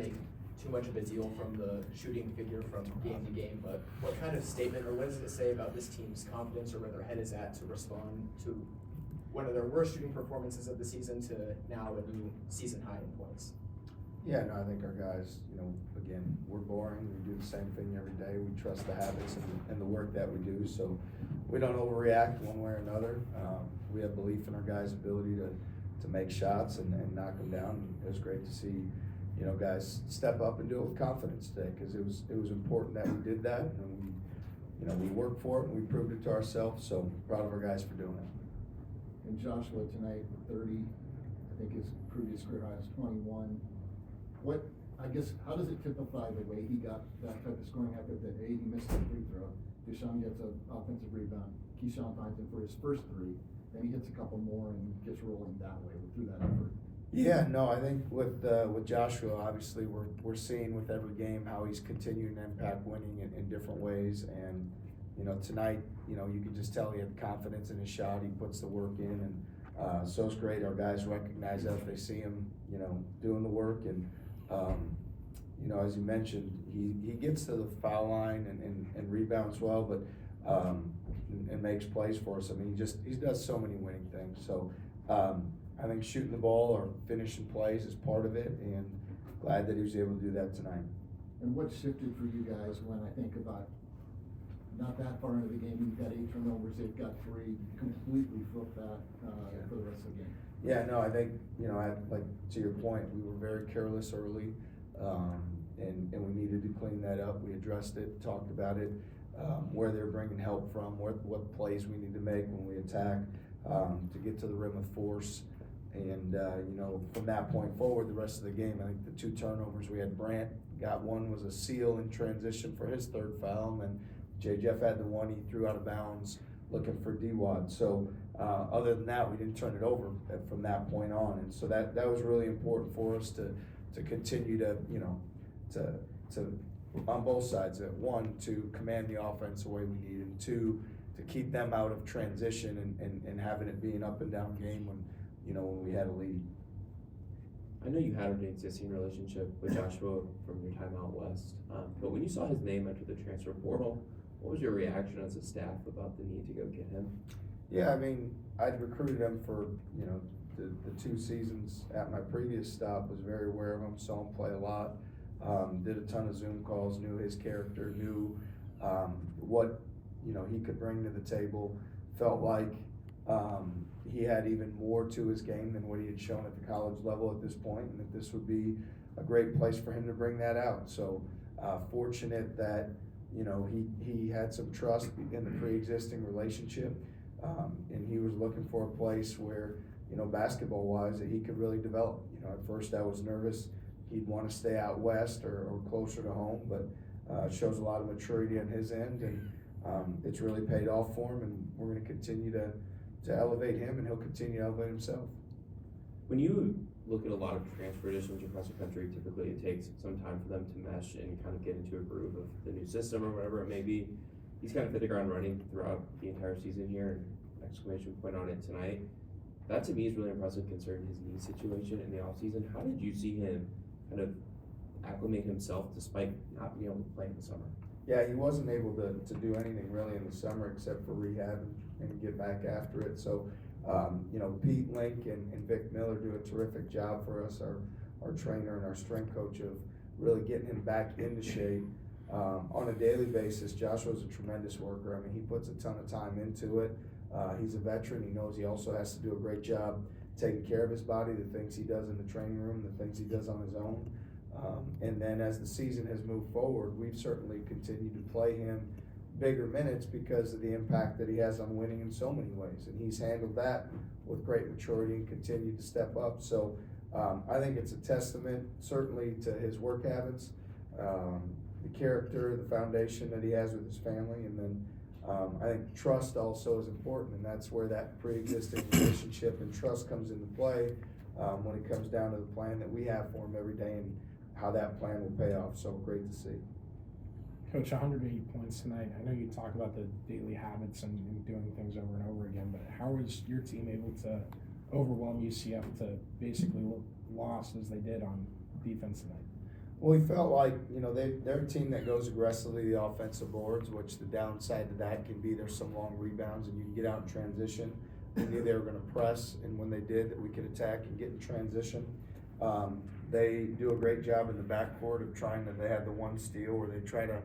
make too much of a deal from the shooting figure from game to game, but what kind of statement or what does it say about this team's confidence or where their head is at to respond to one of their worst shooting performances of the season to now a new season high in points? Yeah, no, I think our guys, again, we're boring. We do the same thing every day. We trust the habits and the work that we do, so we don't overreact one way or another. We have belief in our guys' ability to make shots and knock them down. It was great to see, guys step up and do it with confidence today, because it was important that we did that, and we worked for it and we proved it to ourselves. So proud of our guys for doing it. And Joshua tonight with 30, I think his previous career high is 21. How does it typify the way he got that type of scoring effort that he missed the free throw? Deshaun gets an offensive rebound. Kean finds him for his first three. Then he hits a couple more and gets rolling that way through that effort. Yeah, no, I think with Joshua, obviously we're seeing with every game how he's continuing to impact winning in different ways. And tonight, you can just tell he had confidence in his shot. He puts the work in, and so it's great. Our guys recognize that if they see him, doing the work. And as you mentioned, he gets to the foul line and rebounds well, but and makes plays for us. I mean, he does so many winning things. So I think shooting the ball or finishing plays is part of it, and glad that he was able to do that tonight. And what shifted for you guys when I think about not that far into the game, you've got 8 turnovers, they've got 3, completely flipped that for the rest of the game? Yeah, no, I think, like to your point, we were very careless early, and we needed to clean that up. We addressed it, talked about it, where they're bringing help from, what plays we need to make when we attack to get to the rim with force. And, from that point forward, the rest of the game, I think the 2 turnovers we had, Brant got one was a seal in transition for his 3rd foul, and then J. Jeff had the one he threw out of bounds looking for D-Wad. So other than that, we didn't turn it over from that point on. And so that was really important for us to continue to on both sides, one, to command the offense the way we need, and 2, to keep them out of transition and having it be an up and down game when we had a lead. I know you had an existing relationship with Joshua from your time out west, but when you saw his name enter the transfer portal, what was your reaction as a staff about the need to go get him? Yeah, I mean, I'd recruited him for, the 2 seasons at my previous stop, was very aware of him, saw him play a lot, did a ton of Zoom calls, knew his character, knew what, he could bring to the table, felt like he had even more to his game than what he had shown at the college level at this point, and that this would be a great place for him to bring that out. So fortunate that he had some trust in the pre-existing relationship, and he was looking for a place where, basketball-wise, that he could really develop. At first I was nervous he'd want to stay out west or closer to home, but it shows a lot of maturity on his end, and it's really paid off for him, and we're going to continue to elevate him, and he'll continue to elevate himself. When you look at a lot of transfer additions across the country, typically it takes some time for them to mesh and kind of get into a groove of the new system or whatever it may be. He's kind of hit the ground running throughout the entire season here, and exclamation point on it tonight. That to me is really impressive considering his knee situation in the offseason. How did you see him kind of acclimate himself despite not being able to play in the summer? Yeah, he wasn't able to do anything really in the summer except for rehab and get back after it. So, Pete Link and Vic Miller do a terrific job for us, our trainer and our strength coach, of really getting him back into shape on a daily basis. Joshua's a tremendous worker. I mean, he puts a ton of time into it. He's a veteran. He knows he also has to do a great job taking care of his body, the things he does in the training room, the things he does on his own. And then as the season has moved forward, we've certainly continued to play him bigger minutes because of the impact that he has on winning in so many ways. And he's handled that with great maturity and continued to step up. So I think it's a testament certainly to his work habits, the character, the foundation that he has with his family. And then I think trust also is important, and that's where that pre-existing relationship and trust comes into play when it comes down to the plan that we have for him every day and how that plan will pay off. So great to see. Coach, 180 points tonight. I know you talk about the daily habits and doing things over and over again, but how was your team able to overwhelm UCF to basically look lost as they did on defense tonight? Well, we felt like, they're a team that goes aggressively to the offensive boards, which the downside to that can be there's some long rebounds and you can get out in transition. We knew they were gonna press, and when they did, that we could attack and get in transition. They do a great job in the backcourt of they had the one steal where they try to,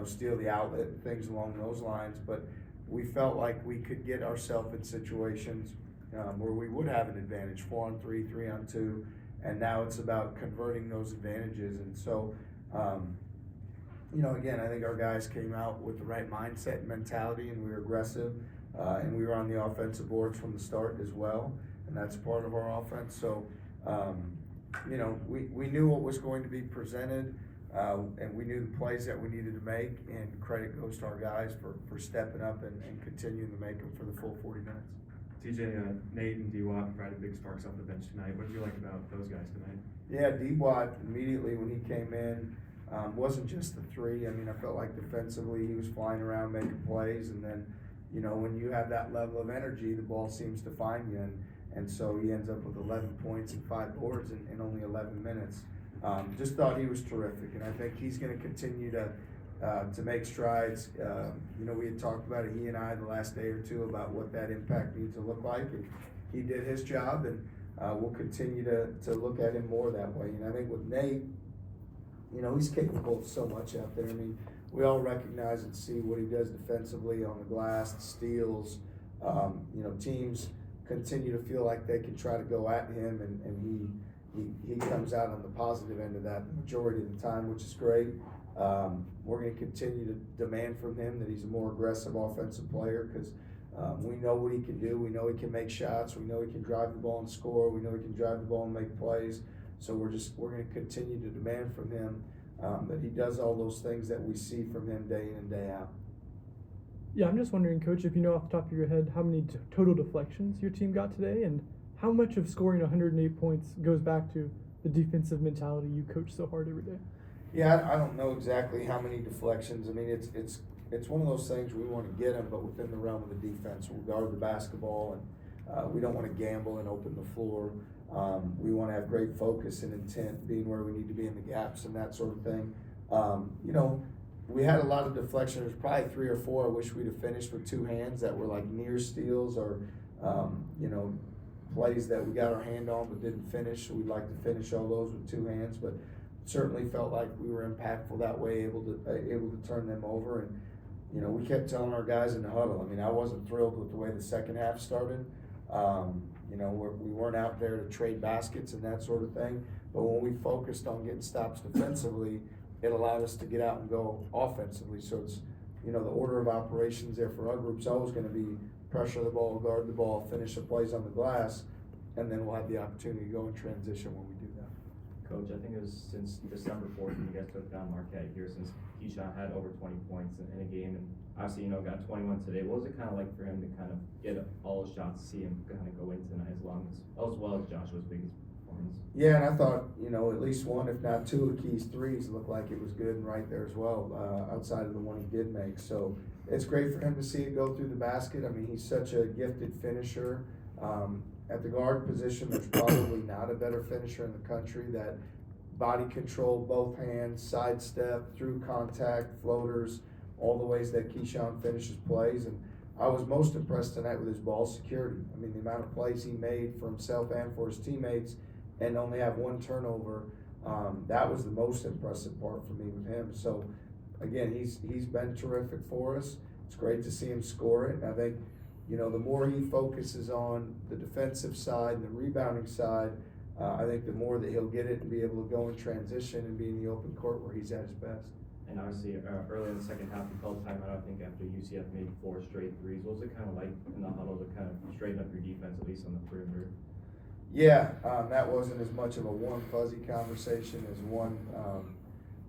steal the outlet and things along those lines, but we felt like we could get ourselves in situations where we would have an advantage, 4-on-3, 3-on-2, and now it's about converting those advantages. And so, again, I think our guys came out with the right mindset and mentality, and we were aggressive, and we were on the offensive boards from the start as well, and that's part of our offense. So, we knew what was going to be presented, and we knew the plays that we needed to make, and credit goes to our guys for stepping up and continuing to make them for the full 40 minutes. TJ, Nate and D-Watt provided big sparks off the bench tonight. What did you like about those guys tonight? Yeah, D-Watt immediately when he came in, wasn't just the three. I mean, I felt like defensively he was flying around making plays, and then, when you have that level of energy, the ball seems to find you, and so he ends up with 11 points and 5 boards in only 11 minutes. Just thought he was terrific, and I think he's going to continue to make strides. We had talked about it, he and I, the last day or two about what that impact needs to look like, and he did his job, and we'll continue to look at him more that way. And I think with Nate, he's capable of so much out there. I mean, we all recognize and see what he does defensively on the glass, the steals. Teams continue to feel like they can try to go at him, and he comes out on the positive end of that the majority of the time, which is great. We're going to continue to demand from him that he's a more aggressive offensive player, because we know what he can do. We know he can make shots. We know he can drive the ball and score. We know he can drive the ball and make plays. So we're going to continue to demand from him that he does all those things that we see from him day in and day out. Yeah, I'm just wondering, Coach, if you know off the top of your head how many total deflections your team got today, and how much of scoring 108 points goes back to the defensive mentality you coach so hard every day? Yeah, I don't know exactly how many deflections. I mean, it's one of those things we want to get them, but within the realm of the defense. We'll guard the basketball, and we don't want to gamble and open the floor. We want to have great focus and intent, being where we need to be in the gaps and that sort of thing. We had a lot of deflection. There's probably 3 or 4 I wish we'd have finished with 2 hands that were like near steals, or plays that we got our hand on but didn't finish. So we'd like to finish all those with 2 hands, but certainly felt like we were impactful that way, able to turn them over. And we kept telling our guys in the huddle. I mean, I wasn't thrilled with the way the second half started. We weren't out there to trade baskets and that sort of thing, but when we focused on getting stops defensively, it allowed us to get out and go offensively. So it's, the order of operations there for our group's always going to be pressure the ball, guard the ball, finish the plays on the glass, and then we'll have the opportunity to go in transition when we do that. Coach, I think it was since December 4th when you guys took down Marquette here, since Kean had over 20 points in a game, and obviously, got 21 today. What was it kind of like for him to kind of get all his shots, see him kind of go in tonight as well as Joshua's biggest performance? Yeah, and I thought, at least 1, if not 2 of Keith's threes looked like it was good and right there as well, outside of the one he did make. So it's great for him to see it go through the basket. I mean, he's such a gifted finisher. At the guard position, there's probably not a better finisher in the country. That body control, both hands, sidestep, through contact, floaters, all the ways that Kean finishes plays. And I was most impressed tonight with his ball security. I mean, the amount of plays he made for himself and for his teammates, and only have 1 turnover. That was the most impressive part for me with him. So again, he's been terrific for us. It's great to see him score it. And I think, the more he focuses on the defensive side and the rebounding side, I think the more that he'll get it and be able to go in transition and be in the open court where he's at his best. And obviously, early in the second half, you called timeout, I think, after UCF made 4 straight threes. What was it kind of like in the huddle to kind of straighten up your defense, at least on the perimeter? Yeah, that wasn't as much of a warm, fuzzy conversation as one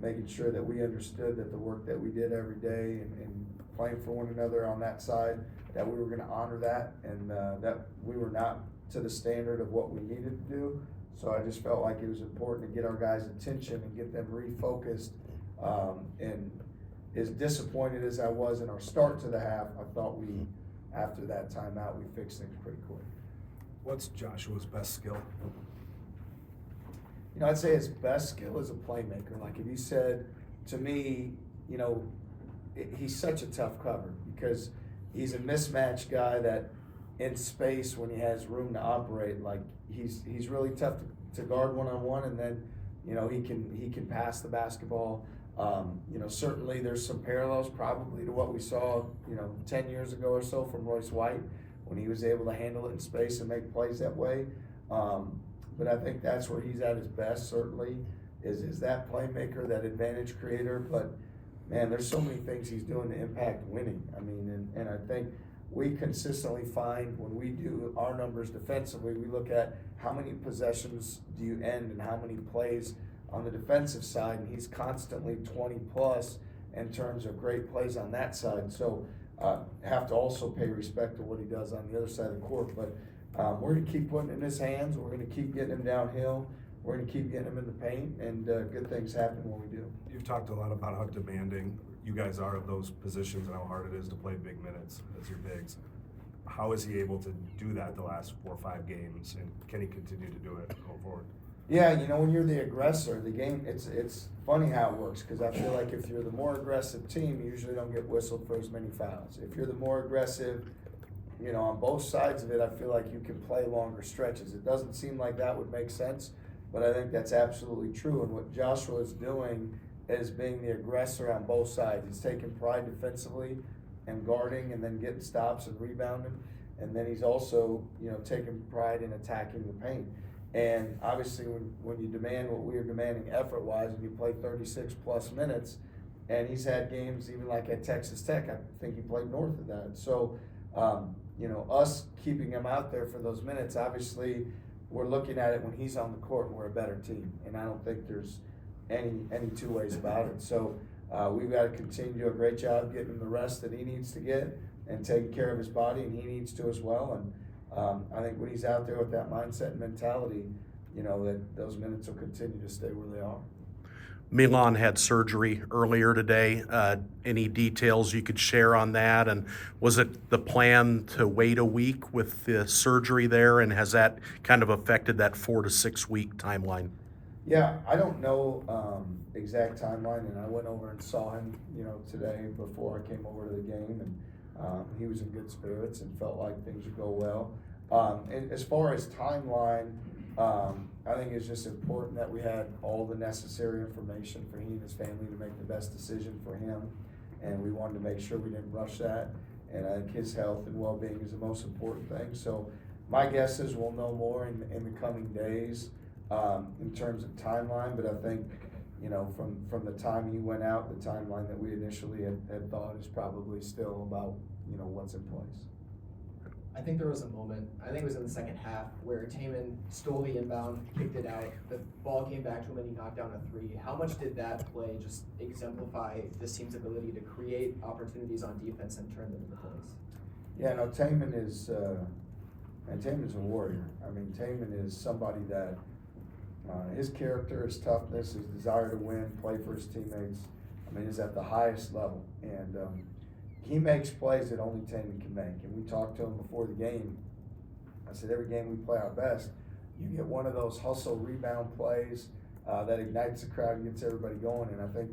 making sure that we understood that the work that we did every day and playing for one another on that side, that we were going to honor that, and that we were not to the standard of what we needed to do. So I just felt like it was important to get our guys' attention and get them refocused. And as disappointed as I was in our start to the half, I thought after that timeout, we fixed things pretty quick. What's Joshua's best skill? You know, I'd say his best skill is a playmaker. Like if you said to me, you know, he's such a tough cover because he's a mismatch guy that in space when he has room to operate, like he's really tough to guard one-on-one, and then, you know, he can pass the basketball. You know, certainly there's some parallels probably to what we saw, you know, 10 years ago or so from Royce White when he was able to handle it in space and make plays that way. But I think that's where he's at his best, certainly, is that playmaker, that advantage creator. But, man, there's so many things he's doing to impact winning. I mean, and I think we consistently find when we do our numbers defensively, we look at how many possessions do you end and how many plays on the defensive side, and he's constantly 20 plus in terms of great plays on that side. So have to also pay respect to what he does on the other side of the court. But we're going to keep putting it in his hands. We're going to keep getting him downhill. We're going to keep getting him in the paint, and good things happen when we do. You've talked a lot about how demanding you guys are of those positions and how hard it is to play big minutes as your bigs. How is he able to do that the last 4 or 5 games, and can he continue to do it going forward? Yeah, you know, when you're the aggressor, the game, it's funny how it works, because I feel like if you're the more aggressive team, you usually don't get whistled for as many fouls. If you're the more aggressive, you know, on both sides of it, I feel like you can play longer stretches. It doesn't seem like that would make sense, but I think that's absolutely true. And what Joshua is doing is being the aggressor on both sides. He's taking pride defensively and guarding and then getting stops and rebounding. And then he's also, you know, taking pride in attacking the paint. And obviously when you demand what we are demanding effort-wise and you play 36 plus minutes, and he's had games even like at Texas Tech, I think he played north of that. So, you know, us keeping him out there for those minutes, obviously we're looking at it when he's on the court and we're a better team. And I don't think there's any two ways about it. So we've got to continue to do a great job getting him the rest that he needs to get and taking care of his body, and he needs to as well. And I think when he's out there with that mindset and mentality, you know, that those minutes will continue to stay where they are. Milan had surgery earlier today. Any details you could share on that? And was it the plan to wait a week with the surgery there? And has that kind of affected that 4 to 6 week timeline? Yeah, I don't know exact timeline, and I went over and saw him, you know, today before I came over to the game, and he was in good spirits and felt like things would go well. And as far as timeline, I think it's just important that we had all the necessary information for he and his family to make the best decision for him, and we wanted to make sure we didn't rush that. And I think his health and well-being is the most important thing. So my guess is we'll know more in the coming days in terms of timeline, but I think, you know, from the time he went out, the timeline that we initially had thought is probably still about, you know, what's in place. I think there was a moment, I think it was in the second half, where Taman stole the inbound, kicked it out, the ball came back to him and he knocked down a 3. How much did that play just exemplify this team's ability to create opportunities on defense and turn them into plays? Yeah, no, Taman is a warrior. I mean, Taman is somebody that his character, his toughness, his desire to win, play for his teammates, I mean, is at the highest level. And he makes plays that only Taman can make. And we talked to him before the game. I said, every game we play our best, you get one of those hustle rebound plays that ignites the crowd, gets everybody going. And I think,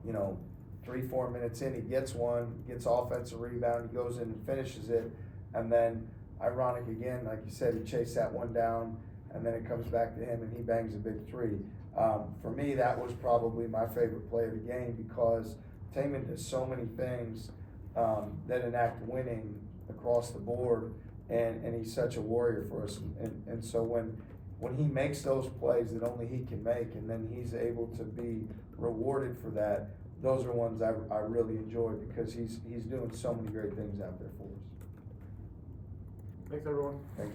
you know, 3-4 minutes in, he gets one, gets offensive rebound, he goes in and finishes it. And then, ironic again, like you said, he chased that one down, and then it comes back to him and he bangs a big 3. For me, that was probably my favorite play of the game, because Taman does so many things that enact winning across the board, and he's such a warrior for us. And so when he makes those plays that only he can make, and then he's able to be rewarded for that, those are ones I really enjoy, because he's doing so many great things out there for us. Thanks, everyone. Thank you.